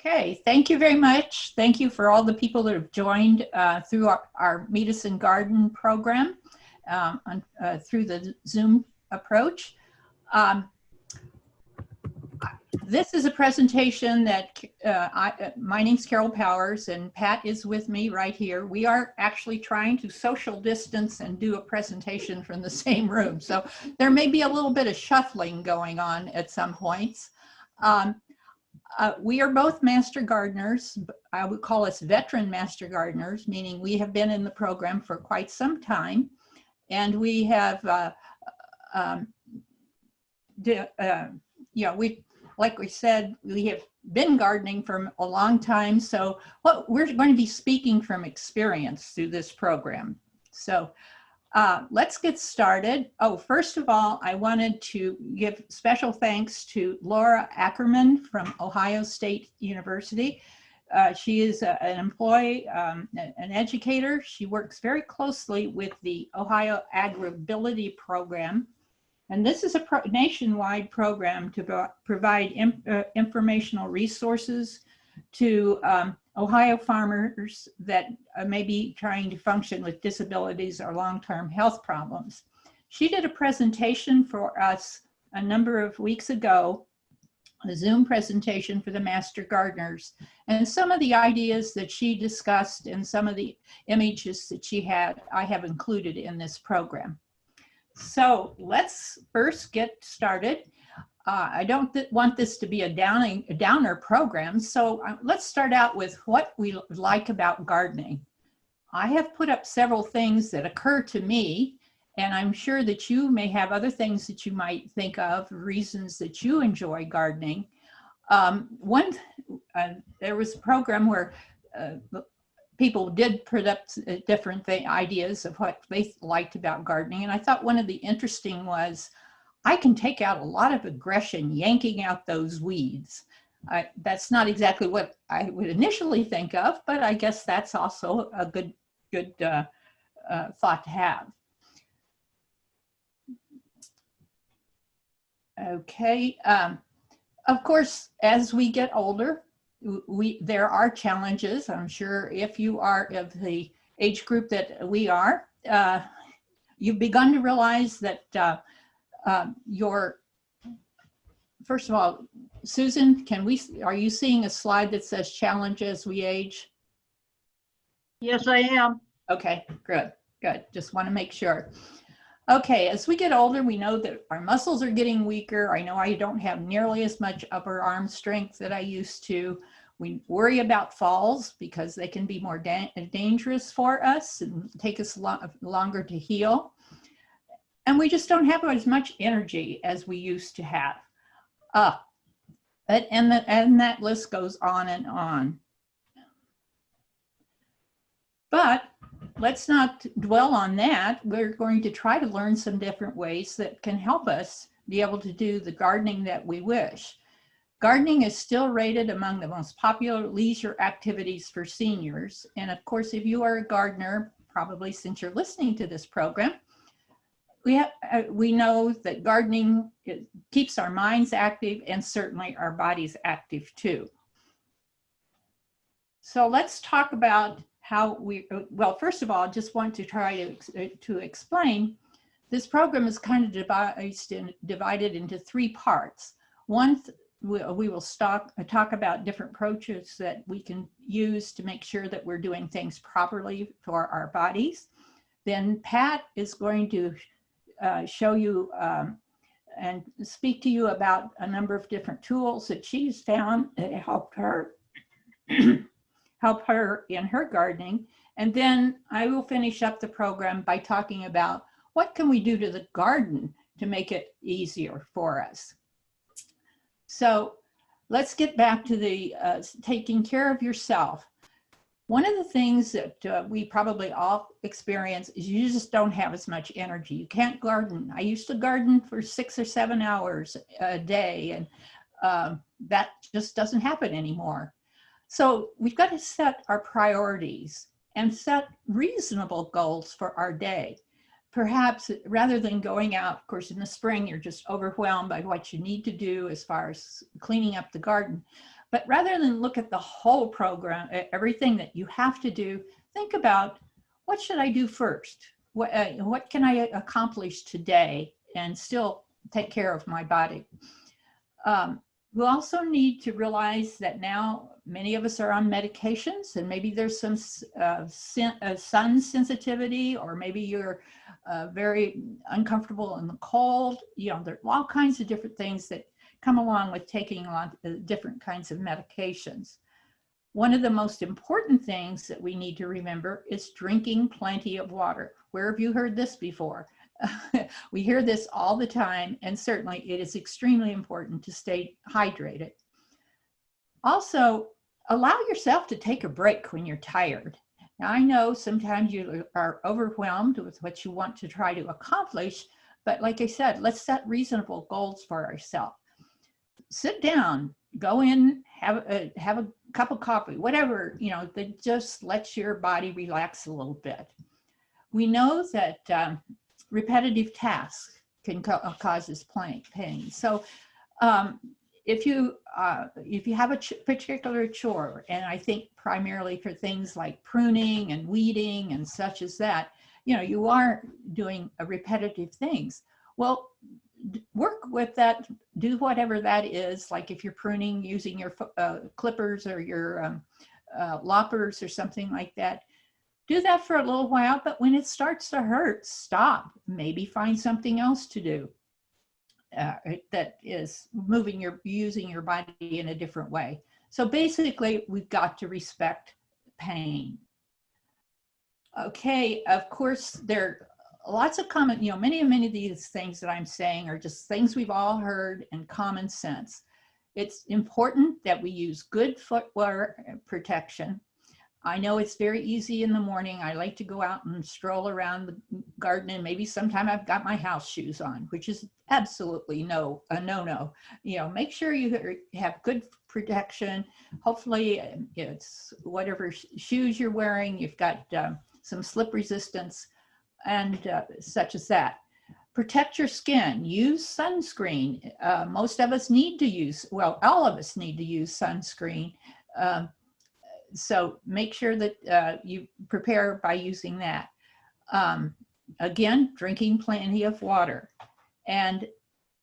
Okay, thank you very much. Thank you for all the people that have joined through our Meet Us in Garden program through the Zoom approach. This is a presentation that my name's Carol Powers and Pat is with me right here. We are actually trying to social distance and do a presentation from the same room. So there may be a little bit of shuffling going on at some points. We are both master gardeners. I would call us veteran master gardeners, meaning we have been in the program for quite some time. And we have, like we said, we have been gardening for a long time. So we're going to be speaking from experience through this program. So let's get started. Oh, first of all, I wanted to give special thanks to Laura Ackerman from Ohio State University. She is an employee, an educator. She works very closely with the Ohio Agribility Program. And this is a nationwide program to provide informational resources to Ohio farmers that may be trying to function with disabilities or long-term health problems. She did a presentation for us a number of weeks ago, a Zoom presentation for the Master Gardeners. And some of the ideas that she discussed and some of the images that she had, I have included in this program. So let's first get started. I don't want this to be a downer program, so let's start out with what we like about gardening. I have put up several things that occur to me, and I'm sure that you may have other things that you might think of, reasons that you enjoy gardening. There was a program where people did put up different ideas of what they liked about gardening. And I thought one of the interesting was, I can take out a lot of aggression yanking out those weeds. That's not exactly what I would initially think of, but I guess that's also a good thought to have. Okay, of course, as we get older, there are challenges. I'm sure if you are of the age group that we are, you've begun to realize that first of all, Susan, are you seeing a slide that says challenge as we age? Yes, I am. Okay, good. Just want to make sure. Okay, as we get older, we know that our muscles are getting weaker. I know I don't have nearly as much upper arm strength that I used to. We worry about falls because they can be more dangerous for us and take us longer to heal. And we just don't have as much energy as we used to have. And that list goes on and on. But let's not dwell on that. We're going to try to learn some different ways that can help us be able to do the gardening that we wish. Gardening is still rated among the most popular leisure activities for seniors. And of course, if you are a gardener, probably since you're listening to this program, we know that gardening keeps our minds active and certainly our bodies active too. So let's talk about how well, first of all, I just want to try to explain, this program is kind of divided into three parts. One, we will talk about different approaches that we can use to make sure that we're doing things properly for our bodies. Then Pat is going to show you and speak to you about a number of different tools that she's found that help her in her gardening. And then I will finish up the program by talking about what can we do to the garden to make it easier for us. So let's get back to the taking care of yourself. One of the things that we probably all experience is you just don't have as much energy. You can't garden. I used to garden for 6 or 7 hours a day, and that just doesn't happen anymore. So we've got to set our priorities and set reasonable goals for our day. Perhaps rather than going out, of course, in the spring, you're just overwhelmed by what you need to do as far as cleaning up the garden. But rather than look at the whole program, everything that you have to do, think about what should I do first? What can I accomplish today and still take care of my body? We also need to realize that now many of us are on medications, and maybe there's some sun sensitivity, or maybe you're very uncomfortable in the cold. You know, there are all kinds of different things that come along with taking on different kinds of medications. One of the most important things that we need to remember is drinking plenty of water. Where have you heard this before? We hear this all the time, and certainly it is extremely important to stay hydrated. Also, allow yourself to take a break when you're tired. Now, I know sometimes you are overwhelmed with what you want to try to accomplish, but like I said, let's set reasonable goals for ourselves. Sit down, go in, have a cup of coffee, whatever, you know, that just lets your body relax a little bit. We know that repetitive tasks can cause us pain. So if you have a particular chore, and I think primarily for things like pruning and weeding and such as that, you know, you are doing repetitive things. Well, work with that, do whatever that is. Like if you're pruning using your clippers or your loppers or something like that, do that for a little while, but when it starts to hurt, stop. Maybe find something else to do that is using your body in a different way. So basically, we've got to respect pain. Okay, of course, there are lots of common, you know, many of these things that I'm saying are just things we've all heard and common sense. It's important that we use good footwear protection. I know it's very easy in the morning. I like to go out and stroll around the garden, and maybe sometime I've got my house shoes on, which is absolutely a no-no. You know, make sure you have good protection. Hopefully it's whatever shoes you're wearing, you've got some slip resistance and such as that. Protect your skin, use sunscreen. Most of us need to use, well, all of us need to use sunscreen. So make sure that you prepare by using that. Again, drinking plenty of water, and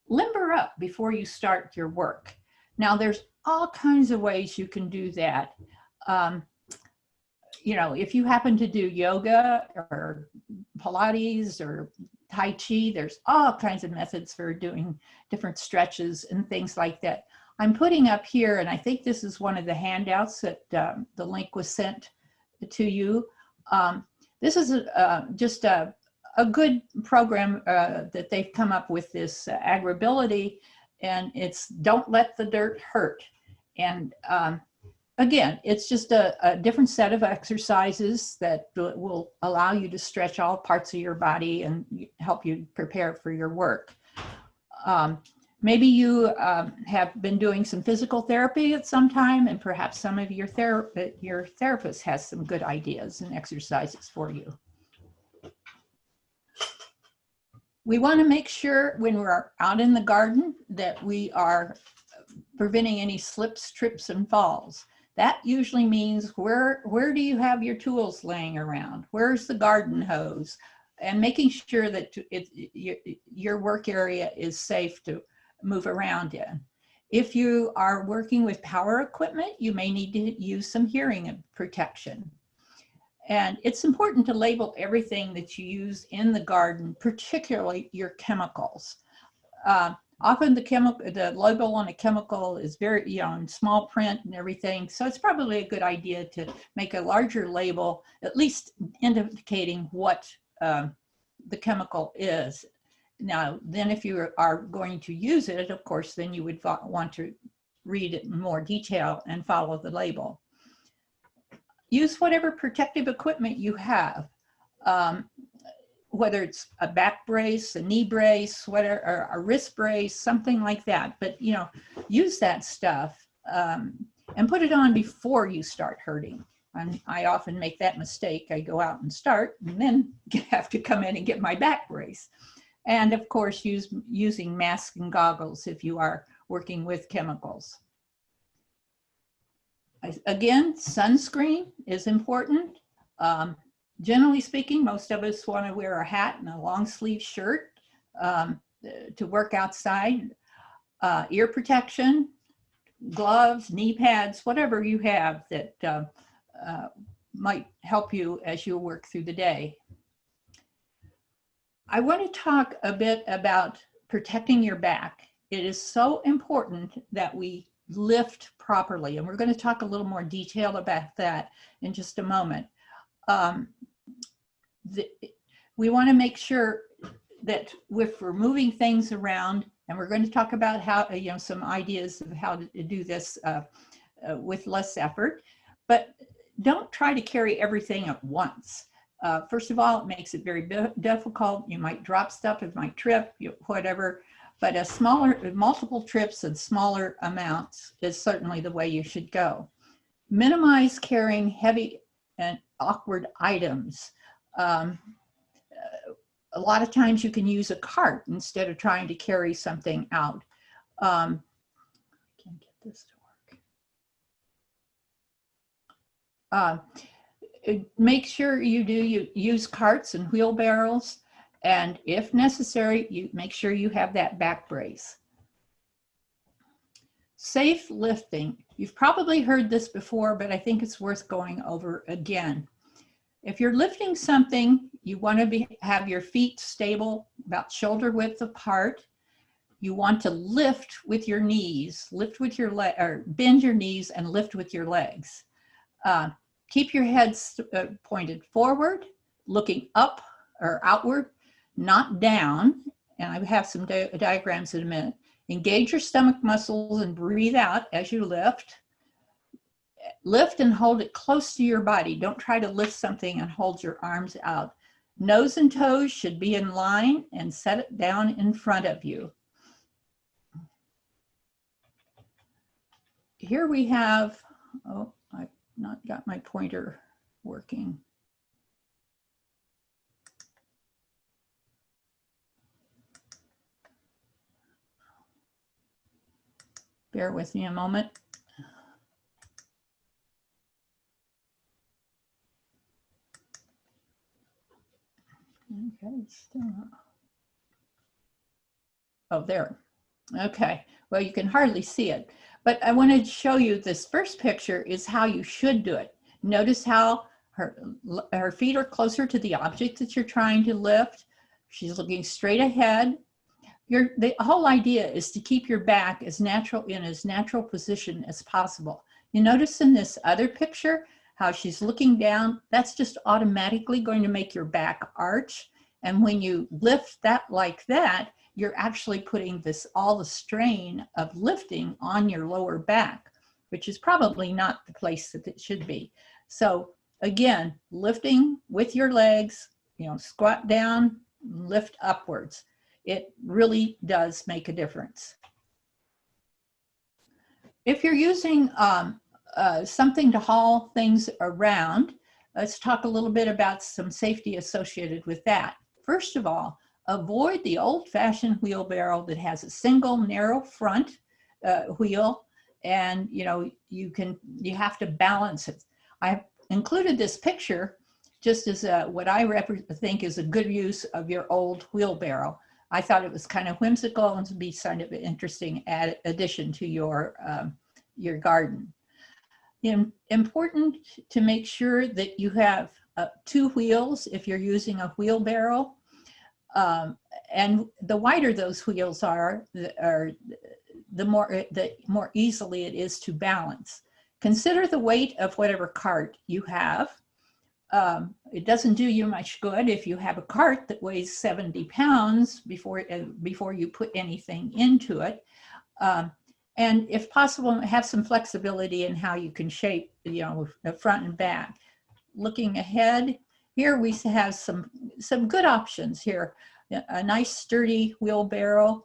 limber up before you start your work. Now, there's all kinds of ways you can do that. You know, if you happen to do yoga or Pilates or Tai Chi, there's all kinds of methods for doing different stretches and things like that. I'm putting up here, and I think this is one of the handouts that the link was sent to you. This is just a good program that they've come up with, this Agribility, and it's Don't Let the Dirt Hurt. And again, it's just a different set of exercises that will allow you to stretch all parts of your body and help you prepare for your work. Maybe you have been doing some physical therapy at some time, and perhaps some of your therapist has some good ideas and exercises for you. We want to make sure when we're out in the garden that we are preventing any slips, trips, and falls. That usually means where do you have your tools laying around? Where's the garden hose? And making sure that your work area is safe to move around in. If you are working with power equipment, you may need to use some hearing protection. And it's important to label everything that you use in the garden, particularly your chemicals. Often the label on a chemical is very, you know, in small print and everything. So it's probably a good idea to make a larger label, at least indicating what the chemical is. Now, then if you are going to use it, of course, then you would want to read it in more detail and follow the label. Use whatever protective equipment you have, whether it's a back brace, a knee brace, whatever, or a wrist brace, something like that. But, you know, use that stuff and put it on before you start hurting. And I often make that mistake. I go out and start and then have to come in and get my back brace. And of course, using masks and goggles if you are working with chemicals. Again, sunscreen is important. Generally speaking, most of us want to wear a hat and a long sleeve shirt to work outside. Ear protection, gloves, knee pads, whatever you have that might help you as you work through the day. I want to talk a bit about protecting your back. It is so important that we lift properly, and we're going to talk a little more detail about that in just a moment. We want to make sure that if we're moving things around, and we're going to talk about how, some ideas of how to do this with less effort, but don't try to carry everything at once. First of all, it makes it very difficult. You might drop stuff, it might trip, whatever, but multiple trips and smaller amounts is certainly the way you should go. Minimize carrying heavy and awkward items. A lot of times you can use a cart instead of trying to carry something out. I can't get this to work. Make sure you use carts and wheelbarrows, and if necessary, you make sure you have that back brace. Safe lifting. You've probably heard this before, but I think it's worth going over again. If you're lifting something, you want to have your feet stable, about shoulder width apart. You want to lift with your knees, lift with your leg, or bend your knees and lift with your legs. Keep your head pointed forward, looking up or outward, not down. And I have some diagrams in a minute. Engage your stomach muscles and breathe out as you lift. Lift and hold it close to your body. Don't try to lift something and hold your arms out. Nose and toes should be in line, and set it down in front of you. Here we have, oh, I've not got my pointer working. Bear with me a moment. Okay, still not. Oh, there. Okay, well, you can hardly see it, but I wanted to show you this first picture is how you should do it. Notice how her feet are closer to the object that you're trying to lift. She's looking straight ahead. The whole idea is to keep your back as natural position as possible. You notice in this other picture how she's looking down. That's just automatically going to make your back arch. And when you lift that like that, you're actually putting all the strain of lifting on your lower back, which is probably not the place that it should be. So again, lifting with your legs, squat down, lift upwards. It really does make a difference. If you're using something to haul things around, let's talk a little bit about some safety associated with that. First of all, avoid the old-fashioned wheelbarrow that has a single narrow front wheel, and you have to balance it. I've included this picture just as what I think is a good use of your old wheelbarrow. I thought it was kind of whimsical and to be kind of an interesting addition to your garden. Important to make sure that you have 2 wheels if you're using a wheelbarrow. And the wider those wheels are, the more easily it is to balance. Consider the weight of whatever cart you have. It doesn't do you much good if you have a cart that weighs 70 pounds before you put anything into it. And if possible, have some flexibility in how you can shape, the front and back. Looking ahead, here we have some good options here. A nice sturdy wheelbarrow,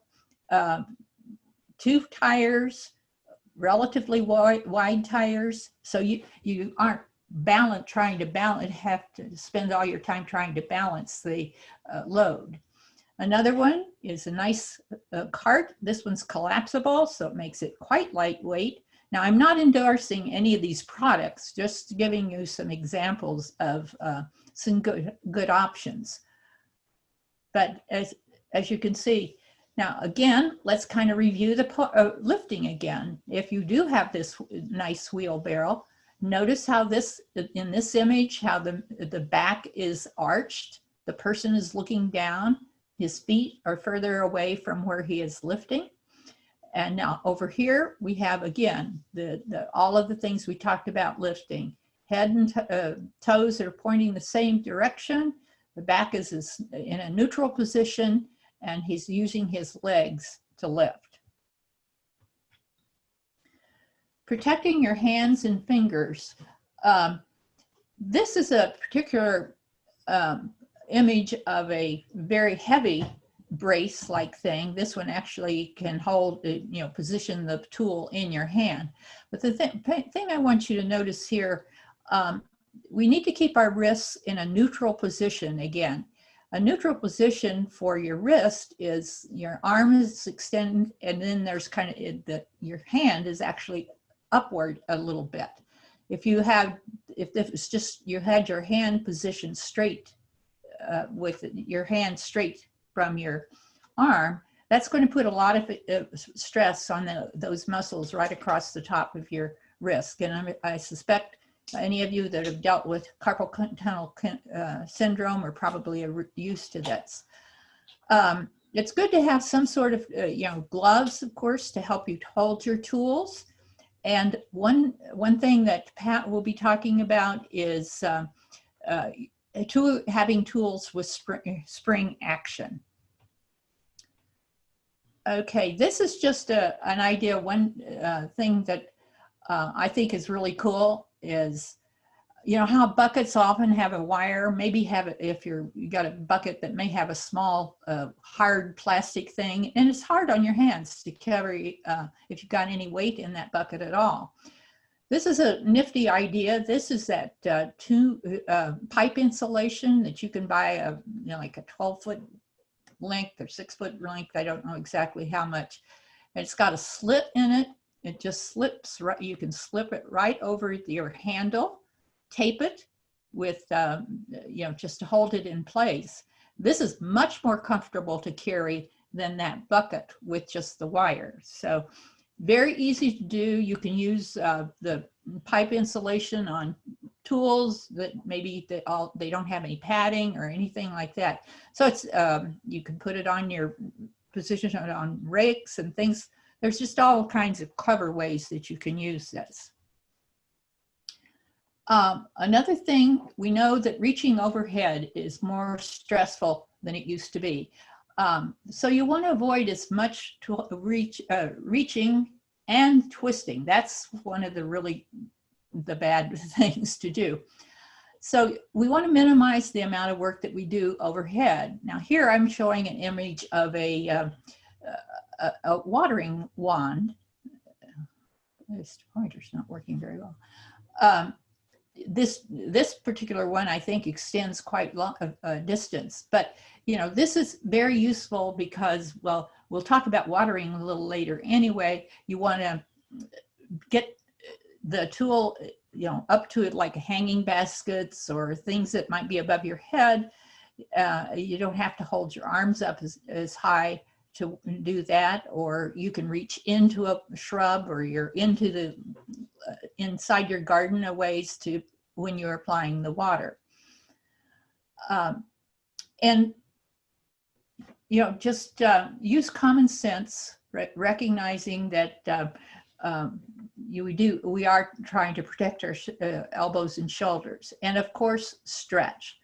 2 tires, relatively wide tires, so you aren't trying to balance, have to spend all your time trying to balance the load. Another one is a nice cart. This one's collapsible, so it makes it quite lightweight. Now, I'm not endorsing any of these products, just giving you some examples of some good options. But as you can see, now again, let's kind of review the lifting again. If you do have this nice wheelbarrow, notice how this, in this image, how the back is arched. The person is looking down. His feet are further away from where he is lifting. And now over here, we have, again, all of the things we talked about lifting. Head and toes are pointing the same direction. The back is in a neutral position, and he's using his legs to lift. Protecting your hands and fingers. This is a particular image of a very heavy brace-like thing. This one actually can hold, position the tool in your hand. But the thing I want you to notice here, we need to keep our wrists in a neutral position again. A neutral position for your wrist is your arm is extended, and then there's kind of your hand is actually upward a little bit. If it's just you had your hand positioned straight with your hand straight from your arm, that's going to put a lot of stress on those muscles right across the top of your wrist. And I suspect any of you that have dealt with carpal tunnel syndrome are probably used to this. It's good to have some sort of gloves, of course, to help you hold your tools. And one thing that Pat will be talking about is having tools with spring action. Okay, this is just an idea. One thing that I think is really cool is, how buckets often have a wire, maybe have it if you got a bucket that may have a small hard plastic thing, and it's hard on your hands to carry if you've got any weight in that bucket at all. This is a nifty idea. This is that pipe insulation that you can buy like a 12-foot length or 6-foot length. I don't know exactly how much. And it's got a slit in it. It just slips right. You can slip it right over your handle, tape it with, just to hold it in place. This is much more comfortable to carry than that bucket with just the wire. So very easy to do. You can use the pipe insulation on tools that maybe they don't have any padding or anything like that. So it's you can put it on your position on rakes and things. There's just all kinds of clever ways that you can use this. Another thing, we know that reaching overhead is more stressful than it used to be. So you want to avoid as much reaching and twisting. That's one of the bad things to do. So we want to minimize the amount of work that we do overhead. Now here I'm showing an image of a watering wand. This pointer's not working very well. This particular one, I think, extends quite long distance, but this is very useful because, well, we'll talk about watering a little later anyway. You want to get the tool, up to it like hanging baskets or things that might be above your head. You don't have to hold your arms up as high to do that, or you can reach into a shrub, or you're into the inside your garden a ways to when you're applying the water. And just use common sense, recognizing that we are trying to protect our elbows and shoulders, and of course stretch.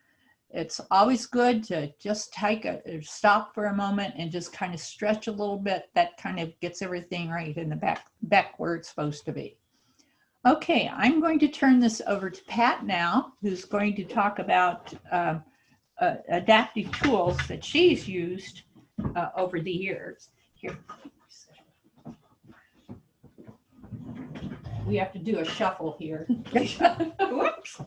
It's always good to just take stop for a moment and just kind of stretch a little bit. That kind of gets everything right in the back where it's supposed to be. Okay, I'm going to turn this over to Pat now, who's going to talk about adaptive tools that she's used over the years. Here. We have to do a shuffle here. Whoops.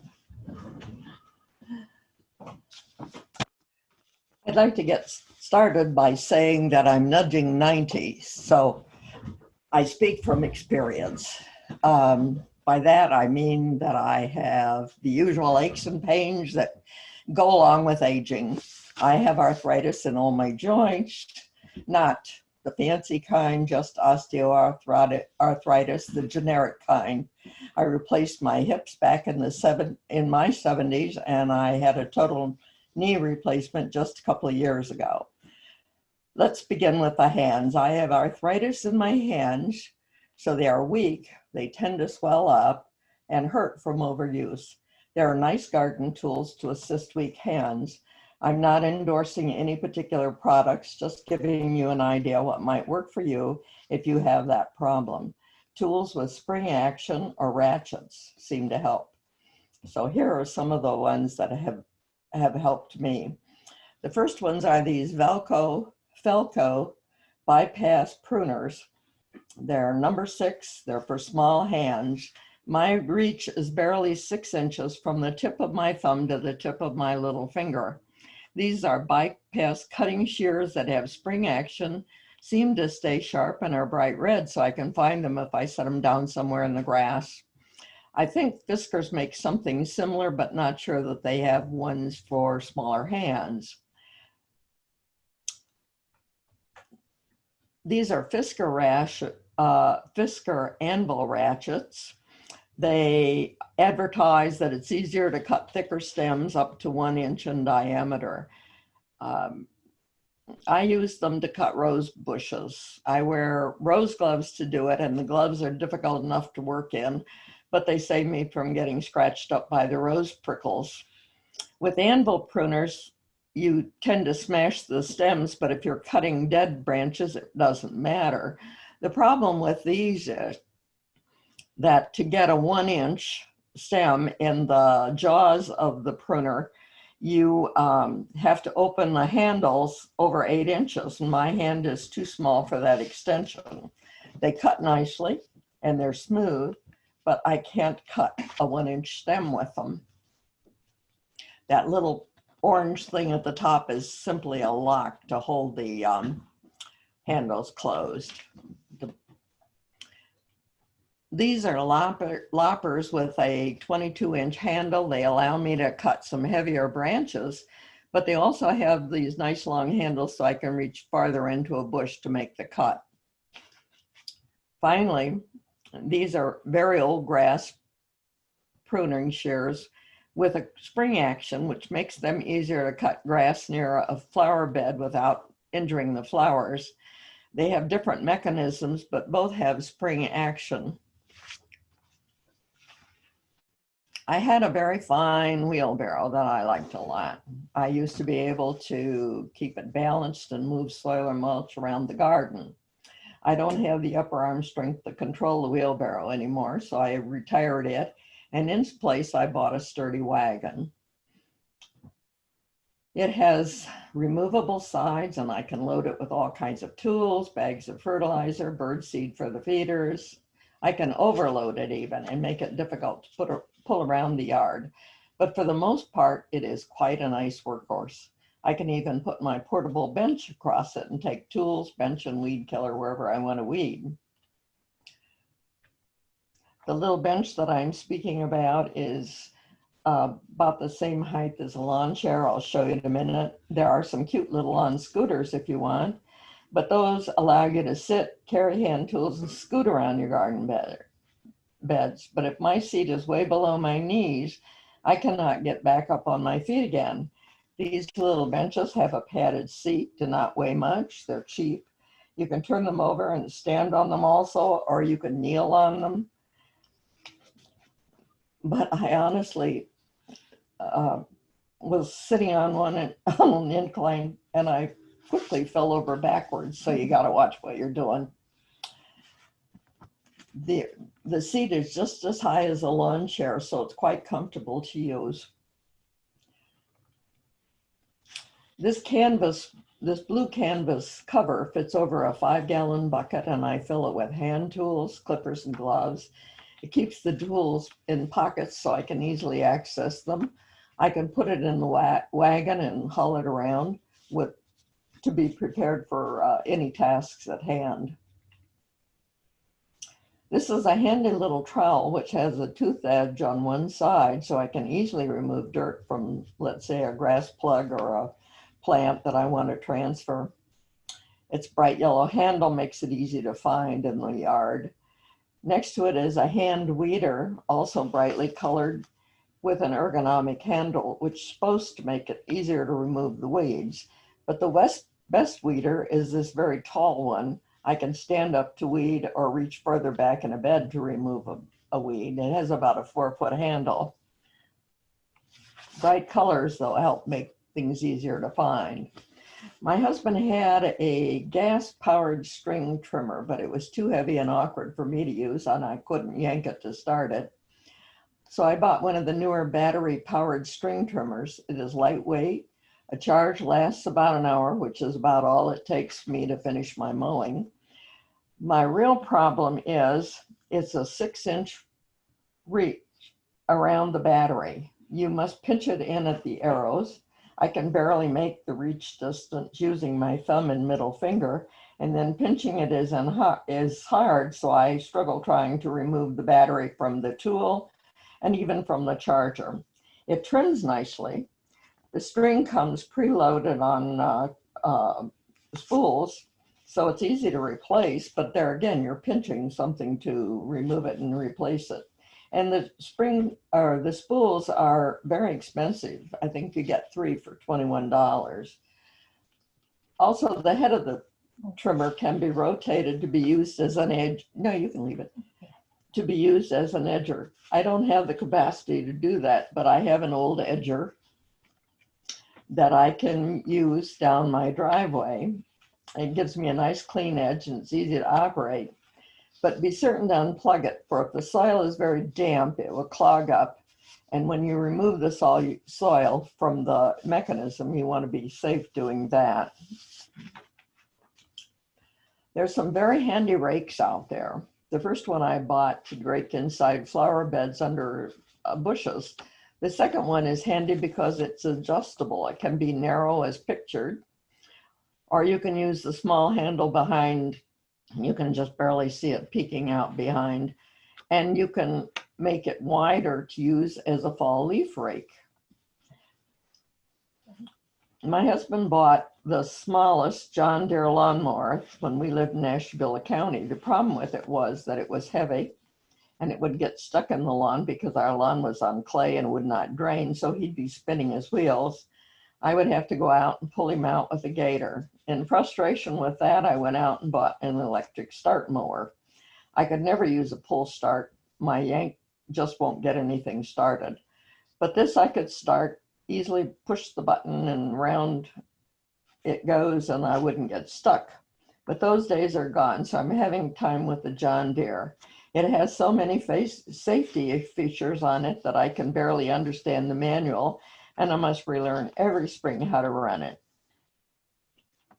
I'd like to get started by saying that I'm nudging 90, so I speak from experience. By that, I mean that I have the usual aches and pains that go along with aging. I have arthritis in all my joints, not the fancy kind, just osteoarthritis, the generic kind. I replaced my hips back in my 70s, and I had a total knee replacement just a couple of years ago. Let's begin with the hands. I have arthritis in my hands, so they are weak. They tend to swell up and hurt from overuse. There are nice garden tools to assist weak hands. I'm not endorsing any particular products, just giving you an idea what might work for you if you have that problem. Tools with spring action or ratchets seem to help. So here are some of the ones that have helped me. The first ones are these Felco bypass pruners. They're number 6, they're for small hands. My reach is barely 6 inches from the tip of my thumb to the tip of my little finger. These are bypass cutting shears that have spring action, seem to stay sharp, and are bright red, so I can find them if I set them down somewhere in the grass. I think Fiskars make something similar, but not sure that they have ones for smaller hands. These are Fiskar anvil ratchets. They advertise that it's easier to cut thicker stems up to 1 inch in diameter. I use them to cut rose bushes. I wear rose gloves to do it, and the gloves are difficult enough to work in, but they save me from getting scratched up by the rose prickles. With anvil pruners, you tend to smash the stems, but if you're cutting dead branches, it doesn't matter. The problem with these is that to get a 1 inch stem in the jaws of the pruner, you have to open the handles over 8 inches, and my hand is too small for that extension. They cut nicely and they're smooth, but I can't cut a 1 inch stem with them. That little orange thing at the top is simply a lock to hold the handles closed. These are loppers with a 22-inch handle. They allow me to cut some heavier branches, but they also have these nice long handles so I can reach farther into a bush to make the cut. Finally, these are very old grass pruning shears with a spring action, which makes them easier to cut grass near a flower bed without injuring the flowers. They have different mechanisms, but both have spring action. I had a very fine wheelbarrow that I liked a lot. I used to be able to keep it balanced and move soil or mulch around the garden. I don't have the upper arm strength to control the wheelbarrow anymore, so I retired it, and in its place I bought a sturdy wagon. It has removable sides, and I can load it with all kinds of tools, bags of fertilizer, bird seed for the feeders. I can overload it even and make it difficult to pull around the yard. But for the most part, it is quite a nice workhorse. I can even put my portable bench across it and take tools, bench, and weed killer wherever I want to weed. The little bench that I'm speaking about is about the same height as a lawn chair. I'll show you in a minute. There are some cute little lawn scooters if you want, but those allow you to sit, carry hand tools, and scoot around your garden beds. But if my seat is way below my knees, I cannot get back up on my feet again. These little benches have a padded seat, do not weigh much, they're cheap. You can turn them over and stand on them also, or you can kneel on them. But I honestly was sitting on one on an incline, and I quickly fell over backwards, so you got to watch what you're doing. The seat is just as high as a lawn chair, so it's quite comfortable to use. This blue canvas cover fits over a 5-gallon bucket, and I fill it with hand tools, clippers, and gloves. It keeps the tools in pockets so I can easily access them. I can put it in the wagon and haul it around to be prepared for any tasks at hand. This is a handy little trowel which has a tooth edge on one side, so I can easily remove dirt from, let's say, a grass plug or a plant that I want to transfer. Its bright yellow handle makes it easy to find in the yard. Next to it is a hand weeder, also brightly colored, with an ergonomic handle, which is supposed to make it easier to remove the weeds. But the best weeder is this very tall one. I can stand up to weed or reach further back in a bed to remove a weed. It has about a 4-foot handle. Bright colors, though, help make things easier to find. My husband had a gas-powered string trimmer, but it was too heavy and awkward for me to use, and I couldn't yank it to start it. So I bought one of the newer battery-powered string trimmers. It is lightweight. A charge lasts about an hour, which is about all it takes me to finish my mowing. My real problem is it's a 6-inch reach around the battery. You must pinch it in at the arrows. I can barely make the reach distance using my thumb and middle finger, and then pinching it is hard, so I struggle trying to remove the battery from the tool and even from the charger. It trims nicely. The string comes preloaded on spools, so it's easy to replace, but there again, you're pinching something to remove it and replace it. And the spools are very expensive. I think you get 3 for $21. Also, the head of the trimmer can be rotated to be used as an edge. No, you can leave it. To be used as an edger. I don't have the capacity to do that, but I have an old edger that I can use down my driveway. It gives me a nice clean edge and it's easy to operate, but be certain to unplug it, for if the soil is very damp, it will clog up. And when you remove the soil from the mechanism, you want to be safe doing that. There's some very handy rakes out there. The first one I bought to rake inside flower beds under bushes. The second one is handy because it's adjustable. It can be narrow as pictured, or you can use the small handle behind. You can just barely see it peeking out behind, and you can make it wider to use as a fall leaf rake. My husband bought the smallest John Deere lawnmower when we lived in Ashtabula County. The problem with it was that it was heavy and it would get stuck in the lawn because our lawn was on clay and would not drain, so he'd be spinning his wheels. I would have to go out and pull him out with a gator. In frustration with that, I went out and bought an electric start mower. I could never use a pull start. My yank just won't get anything started. But this I could start, easily push the button and round it goes and I wouldn't get stuck. But those days are gone, so I'm having time with the John Deere. It has so many safety features on it that I can barely understand the manual, and I must relearn every spring how to run it.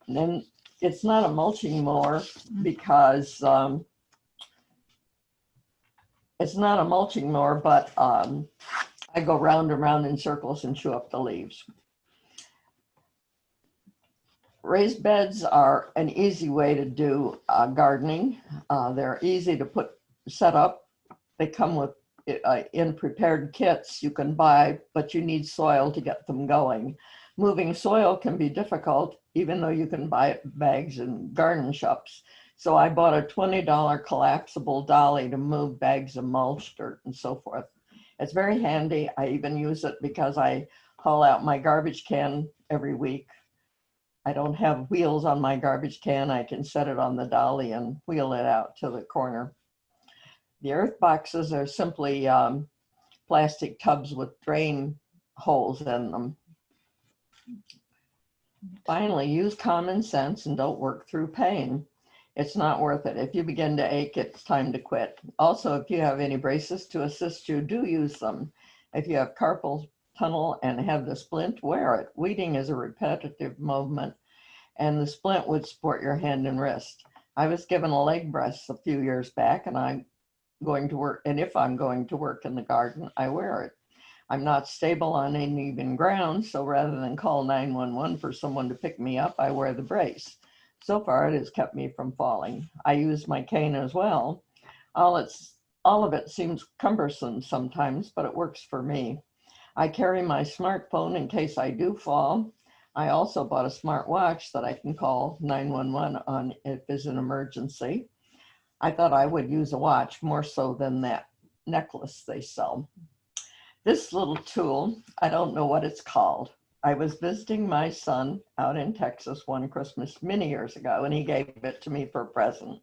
And then it's not a mulching mower because it's not a mulching mower, but I go round and round in circles and chew up the leaves. Raised beds are an easy way to do gardening. They're easy to set up. They come with in prepared kits you can buy, but you need soil to get them going. Moving soil can be difficult, even though you can buy bags in garden shops. So I bought a $20 collapsible dolly to move bags of mulch, dirt, and so forth. It's very handy. I even use it because I haul out my garbage can every week. I don't have wheels on my garbage can. I can set it on the dolly and wheel it out to the corner. The earth boxes are simply plastic tubs with drain holes in them. Finally, use common sense and don't work through pain. It's not worth it. If you begin to ache, it's time to quit. Also, if you have any braces to assist you, do use them. If you have carpal tunnel and have the splint, wear it. Weeding is a repetitive movement, and the splint would support your hand and wrist. I was given a leg brace a few years back, and I'm going to work, and if I'm going to work in the garden, I wear it. I'm not stable on uneven ground, so rather than call 911 for someone to pick me up, I wear the brace. So far, it has kept me from falling. I use my cane as well. All of it seems cumbersome sometimes, but it works for me. I carry my smartphone in case I do fall. I also bought a smartwatch that I can call 911 on if there's an emergency. I thought I would use a watch more so than that necklace they sell. This little tool, I don't know what it's called. I was visiting my son out in Texas one Christmas many years ago, and he gave it to me for a present.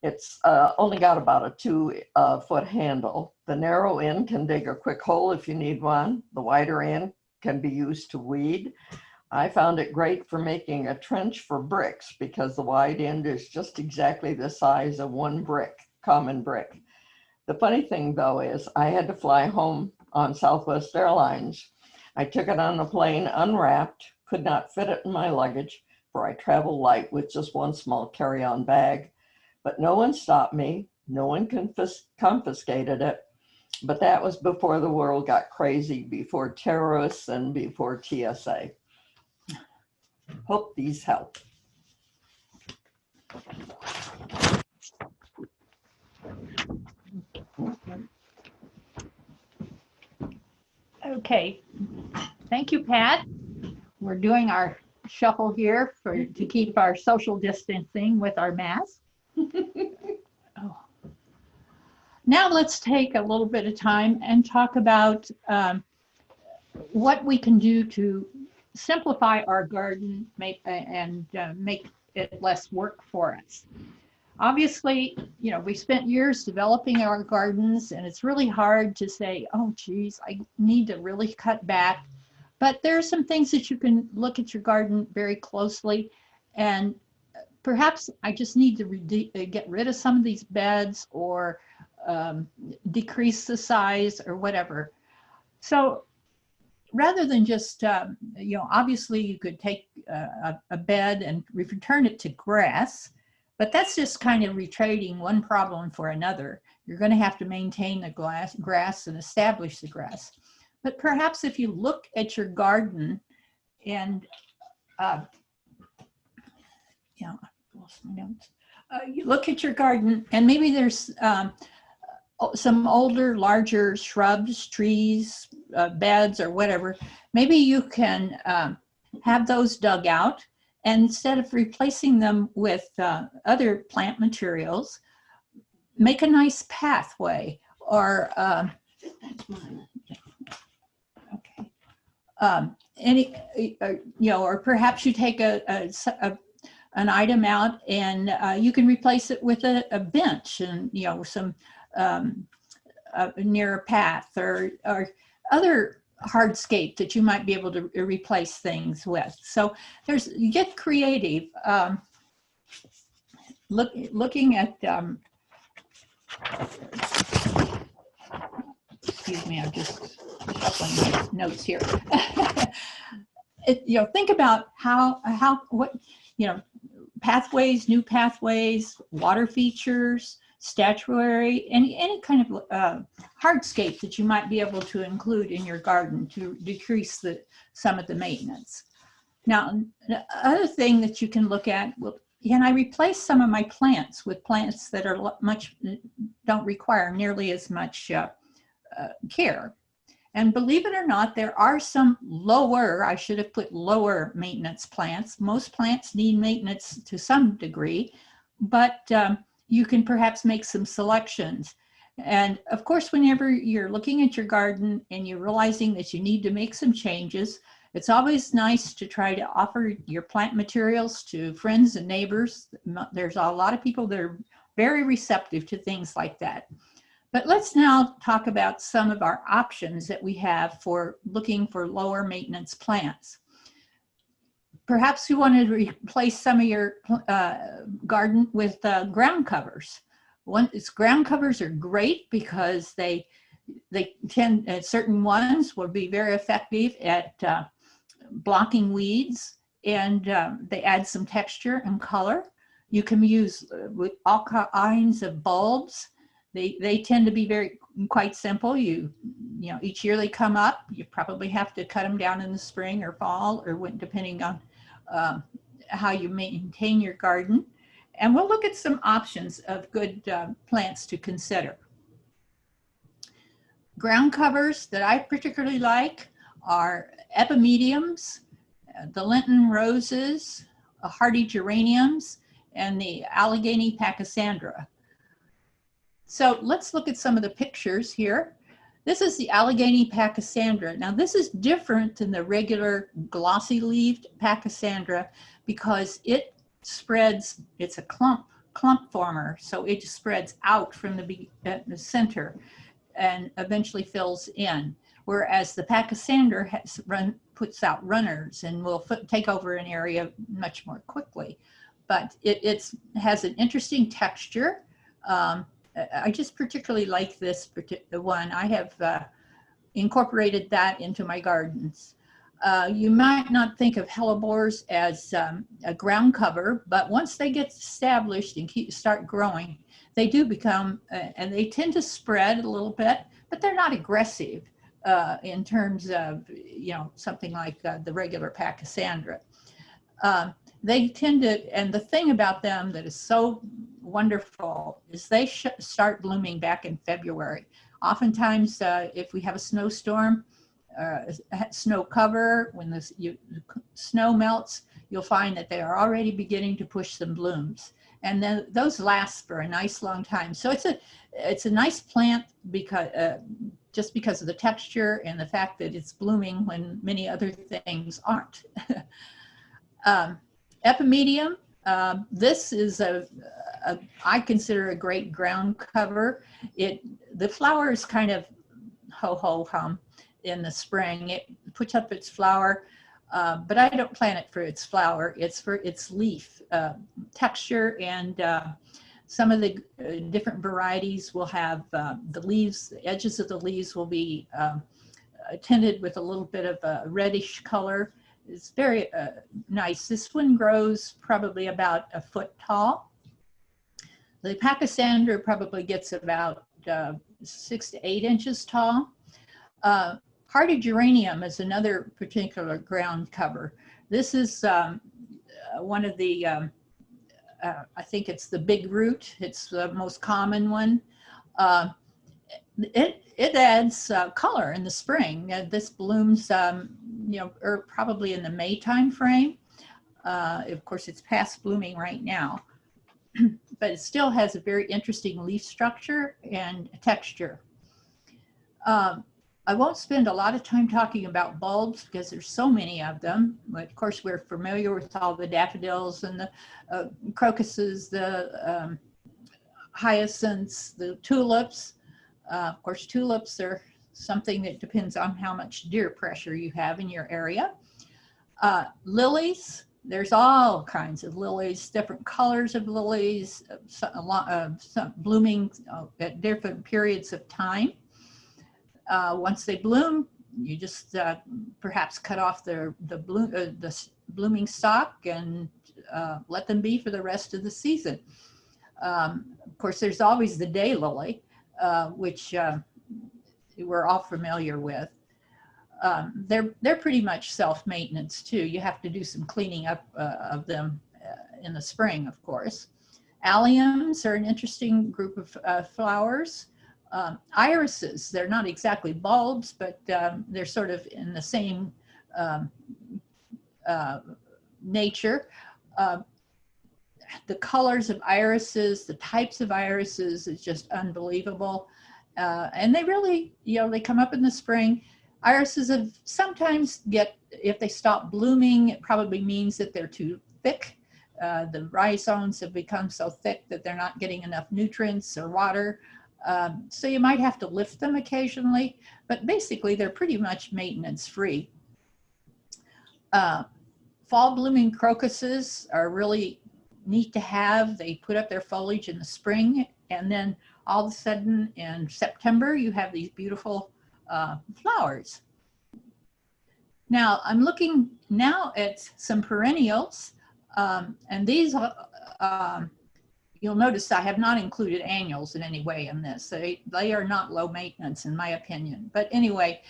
It's only got about a 2-foot handle. The narrow end can dig a quick hole if you need one. The wider end can be used to weed. I found it great for making a trench for bricks because the wide end is just exactly the size of one brick, common brick. The funny thing though is I had to fly home on Southwest Airlines. I took it on the plane unwrapped, could not fit it in my luggage, for I travel light with just one small carry-on bag. But no one stopped me, no one confiscated it. But that was before the world got crazy, before terrorists and before TSA. Hope these help. Okay, thank you, Pat. We're doing our shuffle here to keep our social distancing with our mask. Oh. Now let's take a little bit of time and talk about what we can do to simplify our garden and make it less work for us. Obviously, you know, we spent years developing our gardens, and it's really hard to say, oh, geez, I need to really cut back. But there are some things that you can look at your garden very closely, and perhaps I just need to get rid of some of these beds or decrease the size or whatever. So rather than just, you know, obviously you could take a bed and return it to grass, but that's just kind of retrading one problem for another. You're going to have to maintain the grass and establish the grass. But perhaps if you look at your garden and, you know, I lost my notes. You look at your garden and maybe there's some older, larger shrubs, trees, beds or whatever. Maybe you can have those dug out, and instead of replacing them with other plant materials, make a nice pathway or that's mine. Okay. Any, you know, or perhaps you take an item out and you can replace it with a bench and, you know, some near a path or other hardscape that you might be able to replace things with. So you get creative. Looking at, excuse me, I'm just shuffling my notes here. You know, think about what, you know, pathways, new pathways, water features, statuary, any kind of hardscape that you might be able to include in your garden to decrease some of the maintenance. Now, the other thing that you can look at, well, can I replace some of my plants with plants that are don't require nearly as much care? And believe it or not, there are some I should have put lower maintenance plants. Most plants need maintenance to some degree, but you can perhaps make some selections. And of course, whenever you're looking at your garden and you're realizing that you need to make some changes, it's always nice to try to offer your plant materials to friends and neighbors. There's a lot of people that are very receptive to things like that. But let's now talk about some of our options that we have for looking for lower maintenance plants. Perhaps you want to replace some of your garden with ground covers. Ground covers are great because they tend, certain ones will be very effective at blocking weeds, and they add some texture and color. You can use with all kinds of bulbs. They tend to be quite simple. You know, each year they come up. You probably have to cut them down in the spring or fall, or depending on how you maintain your garden. And we'll look at some options of good plants to consider. Ground covers that I particularly like are epimediums, the Lenten roses, hardy geraniums, and the Allegheny pachysandra. So let's look at some of the pictures here. This is the Allegheny pachysandra. Now this is different than the regular glossy leaved pachysandra because it spreads, it's a clump former, so it spreads out from the center and eventually fills in. Whereas the pachysandra puts out runners and will take over an area much more quickly. But it has an interesting texture. I just particularly like this particular one. I have incorporated that into my gardens. You might not think of hellebores as a ground cover, but once they get established and start growing, they do become, and they tend to spread a little bit, but they're not aggressive in terms of, something like the regular pachysandra. They tend to, and the thing about them that is so wonderful is they start blooming back in February. Oftentimes, if we have a snowstorm, snow cover, when the snow melts, you'll find that they are already beginning to push some blooms. And then those last for a nice long time. So it's a nice plant because just because of the texture and the fact that it's blooming when many other things aren't. Epimedium, this is I consider a great ground cover. The flower is kind of ho-ho-hum in the spring. It puts up its flower, but I don't plant it for its flower. It's for its leaf texture, and some of the different varieties will have the leaves, the edges of the leaves will be tinted with a little bit of a reddish color. It's very nice. This one grows probably about a foot tall. The pachysandra probably gets about 6 to 8 inches tall. Hardy geranium is another particular ground cover. This is one of the, I think it's the big root. It's the most common one. It adds color in the spring. This blooms, or probably in the May time frame. Of course, it's past blooming right now, but it still has a very interesting leaf structure and texture. I won't spend a lot of time talking about bulbs because there's so many of them. But of course, we're familiar with all the daffodils and the crocuses, the hyacinths, the tulips. Of course, tulips are something that depends on how much deer pressure you have in your area. Lilies, there's all kinds of lilies, different colors of lilies, some blooming at different periods of time. Once they bloom, you just perhaps cut off the blooming stalk and let them be for the rest of the season. Of course, there's always the daylily, which we're all familiar with. They're pretty much self-maintenance too. You have to do some cleaning up of them in the spring, of course. Alliums are an interesting group of flowers. Irises, they're not exactly bulbs, but they're sort of in the same nature. The colors of irises, the types of irises is just unbelievable. And they really, they come up in the spring. Irises have sometimes if they stop blooming, it probably means that they're too thick. The rhizomes have become so thick that they're not getting enough nutrients or water. So you might have to lift them occasionally, but basically they're pretty much maintenance free. Fall blooming crocuses are really neat to have. They put up their foliage in the spring, and then all of a sudden in September, you have these beautiful flowers. Now I'm looking now at some perennials, and these you'll notice I have not included annuals in any way in this. They are not low maintenance in my opinion. But anyway,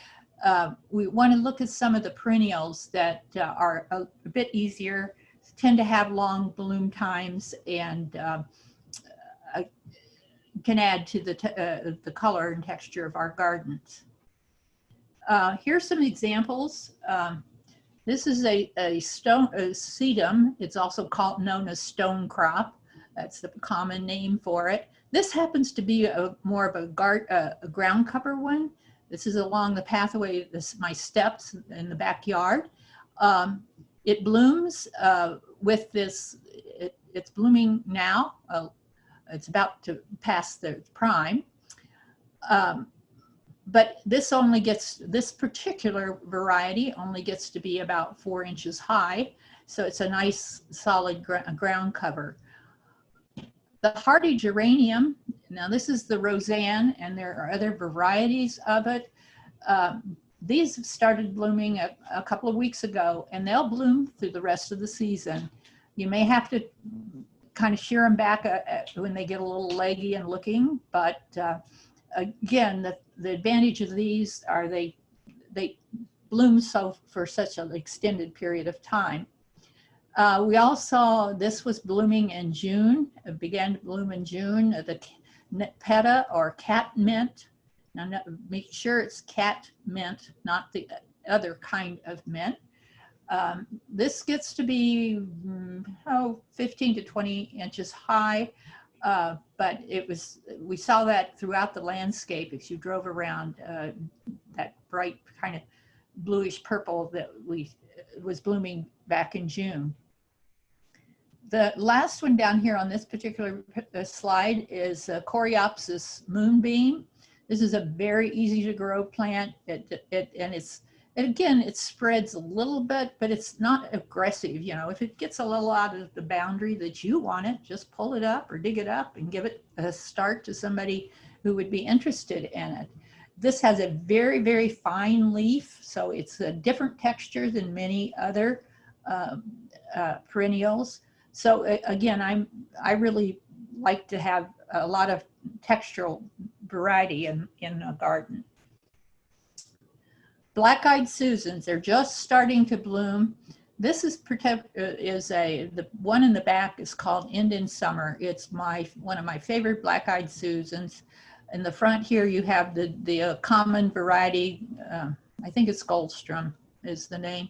we want to look at some of the perennials that are a bit easier tend to have long bloom times and can add to the color and texture of our gardens. Here's some examples. This is a sedum. It's also known as stone crop. That's the common name for it. This happens to be more of a ground cover one. This is along the pathway, my steps in the backyard. It blooms with this, it's blooming now. It's about to pass the prime. But this particular variety only gets to be about 4 inches high. So it's a nice solid ground cover. The hardy geranium, now this is the Roseanne, and there are other varieties of it. These started blooming a couple of weeks ago, and they'll bloom through the rest of the season. You may have to kind of shear them back when they get a little leggy and looking, but again, the advantage of these are they bloom for such an extended period of time. We all saw this was blooming in June. It began to bloom in June. The Petta or cat mint. Now, make sure it's cat mint, not the other kind of mint. This gets to be 15 to 20 inches high, but we saw that throughout the landscape as you drove around, that bright kind of bluish purple that was blooming back in June. The last one down here on this particular slide is Coreopsis moonbeam. This is a very easy to grow plant. It spreads a little bit, but it's not aggressive. You know, if it gets a little out of the boundary that you want it, just pull it up or dig it up and give it a start to somebody who would be interested in it. This has a very, very fine leaf, so it's a different texture than many other perennials. So again, I really like to have a lot of textural variety in a garden. Black-eyed Susans, they're just starting to bloom. This is the one in the back is called End in Summer. It's one of my favorite black-eyed Susans. In the front here, you have the common variety. I think it's Goldstrom is the name.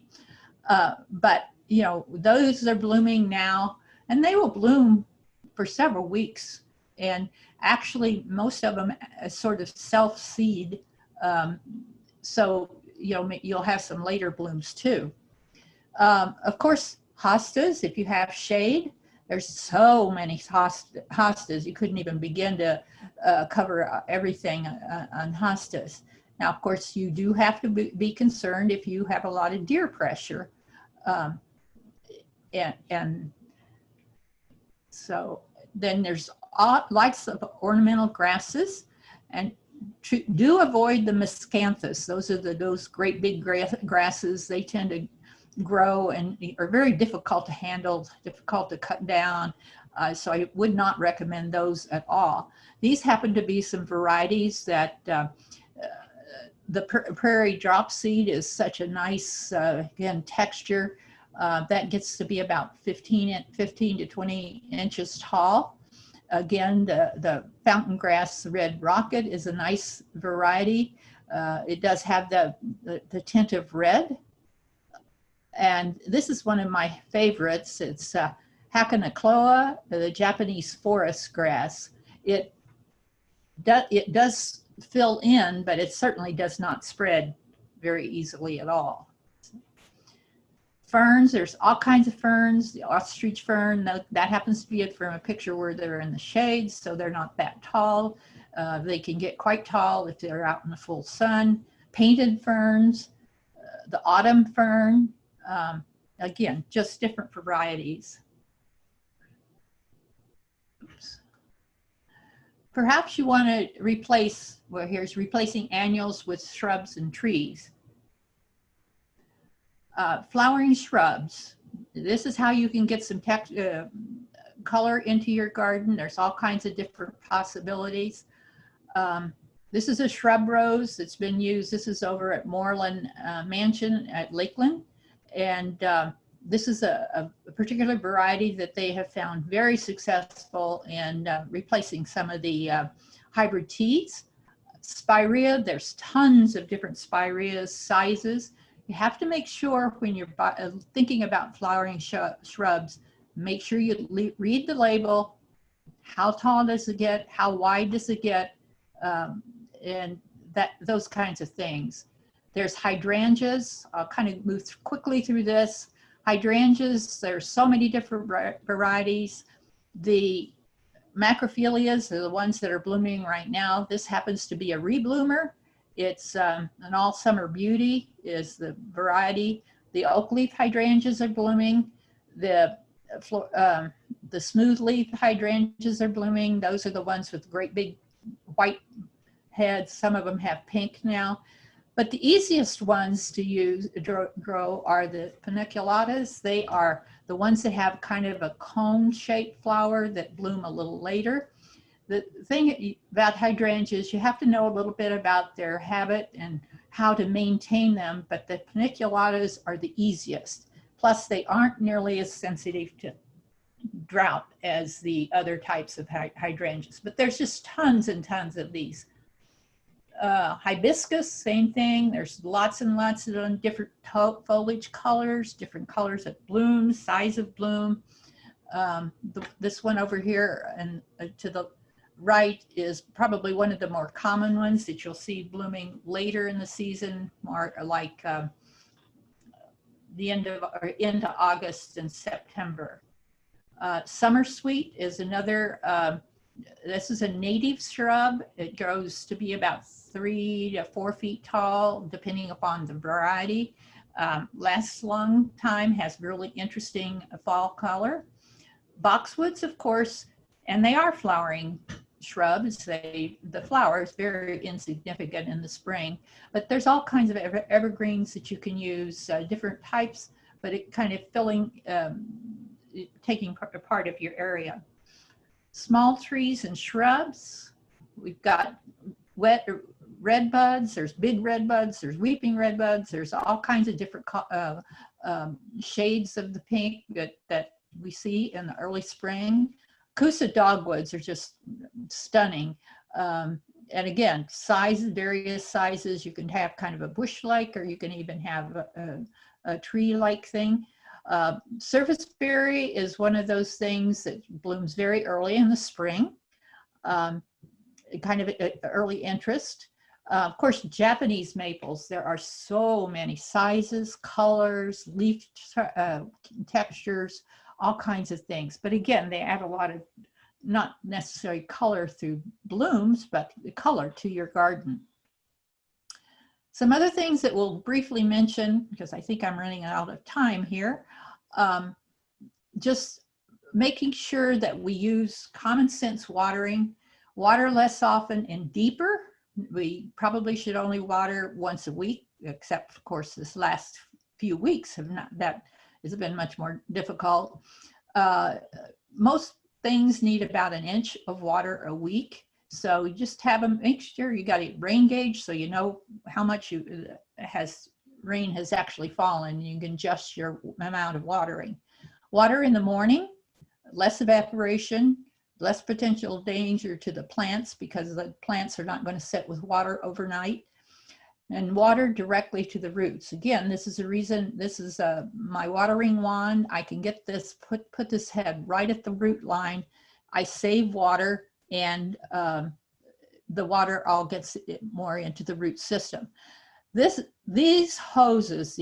But you know, those are blooming now, and they will bloom for several weeks. And actually, most of them sort of self-seed. So you know, you'll have some later blooms too. Of course, hostas, if you have shade, there's so many hostas, you couldn't even begin to cover everything on hostas. Now, of course, you do have to be concerned if you have a lot of deer pressure. And so then there's lots of ornamental grasses, and do avoid the miscanthus. Those are those great big grasses. They tend to grow and are very difficult to handle, difficult to cut down. So I would not recommend those at all. These happen to be some varieties that the prairie dropseed is such a nice, again, texture. That gets to be about 15 to 20 inches tall. Again, the fountain grass red rocket is a nice variety. It does have the tint of red. And this is one of my favorites. It's Hakanakloa, the Japanese forest grass. It does fill in, but it certainly does not spread very easily at all. Ferns, there's all kinds of ferns. The ostrich fern, that happens to be it from a picture where they're in the shade, so they're not that tall. They can get quite tall if they're out in the full sun. Painted ferns, the autumn fern, again, just different varieties. Oops. Perhaps you want to replace, well, here's replacing annuals with shrubs and trees. Flowering shrubs. This is how you can get some color into your garden. There's all kinds of different possibilities. This is a shrub rose that's been used. This is over at Moreland Mansion at Lakeland. And This is a particular variety that they have found very successful in replacing some of the hybrid teas. Spirea, there's tons of different spirea sizes. You have to make sure when you're thinking about flowering shrubs, make sure you read the label. How tall does it get? How wide does it get? And those kinds of things. There's hydrangeas. I'll kind of move quickly through this. Hydrangeas, there's so many different varieties. The macrophilias are the ones that are blooming right now. This happens to be a rebloomer. It's an all summer beauty is the variety. The oak leaf hydrangeas are blooming. The smooth leaf hydrangeas are blooming. Those are the ones with great big white heads. Some of them have pink now. But the easiest ones to grow are the paniculatas. They are the ones that have kind of a cone-shaped flower that bloom a little later. The thing about hydrangeas, you have to know a little bit about their habit and how to maintain them, but the paniculatas are the easiest. Plus, they aren't nearly as sensitive to drought as the other types of hydrangeas, but there's just tons and tons of these. Hibiscus, same thing. There's lots and lots of different foliage colors, different colors of bloom, size of bloom. This one over here and to the right is probably one of the more common ones that you'll see blooming later in the season, more like the end of or into August and September. Summer sweet is another. This is a native shrub. It grows to be about 3 to 4 feet tall, depending upon the variety. Lasts a long time, has really interesting fall color. Boxwoods, of course, and they are flowering shrubs. The flower is very insignificant in the spring, but there's all kinds of evergreens that you can use, different types, but it kind of taking part of your area. Small trees and shrubs. We've got red buds, there's big red buds, there's weeping red buds, there's all kinds of different shades of the pink that we see in the early spring. Kousa dogwoods are just stunning. And again, various sizes. You can have kind of a bush-like, or you can even have a tree-like thing. Surfaceberry is one of those things that blooms very early in the spring, kind of early interest. Of course, Japanese maples, there are so many sizes, colors, leaf textures, all kinds of things. But again, they add a lot of, not necessarily color through blooms, but the color to your garden. Some other things that we'll briefly mention, because I think I'm running out of time here, just making sure that we use common sense watering, water less often and deeper. We probably should only water once a week, except of course this last few weeks that has been much more difficult. Most things need about 1 inch of water a week. So you just have them, make sure you got a rain gauge so you know how much rain has actually fallen. You can adjust your amount of watering. Water in the morning, less evaporation, less potential danger to the plants because the plants are not going to sit with water overnight. And water directly to the roots. Again, this is a reason, this is my watering wand. I can get this, put this head right at the root line. I save water, and the water all gets more into the root system. These hoses,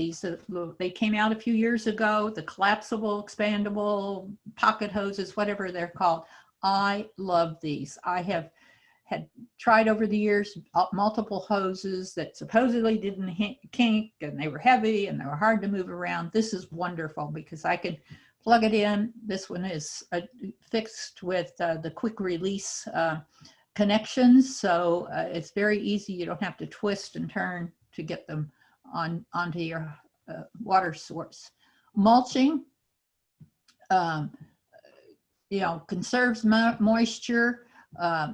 they came out a few years ago, the collapsible, expandable, pocket hoses, whatever they're called. I love these. I had tried over the years multiple hoses that supposedly didn't kink, and they were heavy and they were hard to move around. This is wonderful because I can plug it in. This one is fixed with the quick release connections, so it's very easy. You don't have to twist and turn to get them onto your water source. Mulching, conserves moisture,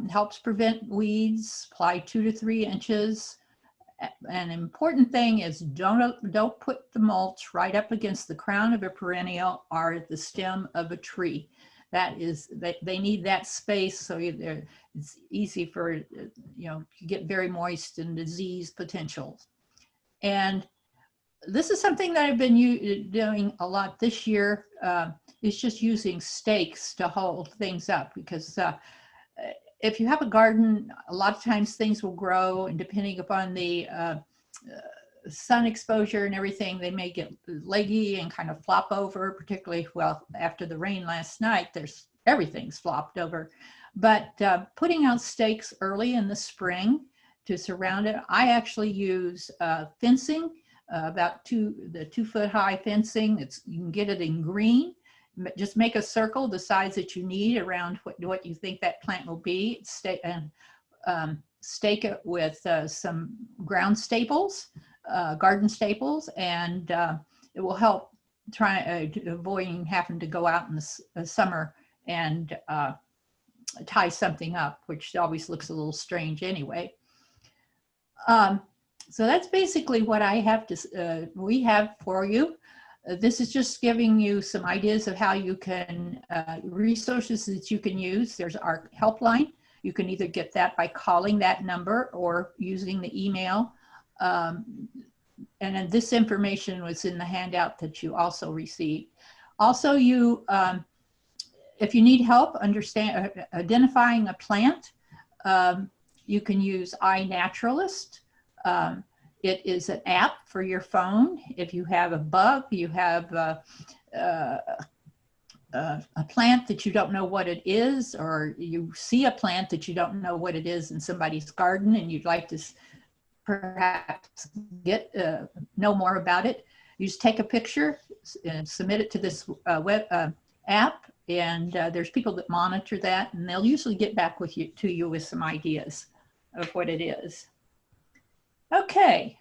helps prevent weeds. Apply 2 to 3 inches. An important thing is don't put the mulch right up against the crown of a perennial or at the stem of a tree. That is, they need that space, so it's easy for, to get very moist and disease potential. And this is something that I've been doing a lot this year. Is just using stakes to hold things up, because if you have a garden, a lot of times things will grow, and depending upon the sun exposure and everything, they may get leggy and kind of flop over, particularly, well, after the rain last night, everything's flopped over. But putting out stakes early in the spring to surround it, I actually use fencing, about the 2-foot high fencing. You can get it in green. Just make a circle the size that you need around what you think that plant will be. Stake it with some ground staples, garden staples, and it will help avoiding having to go out in the summer and tie something up, which always looks a little strange anyway. So that's basically what we have for you. This is just giving you some ideas of how you can, resources that you can use. There's our helpline. You can either get that by calling that number or using the email. And then this information was in the handout that you also received. Also, if you need help identifying a plant, you can use iNaturalist. It is an app for your phone. If you have a bug, you have a plant that you don't know what it is, or you see a plant that you don't know what it is in somebody's garden and you'd like to perhaps know more about it, you just take a picture and submit it to this web app, and there's people that monitor that, and they'll usually get back to you with some ideas of what it is. Okay.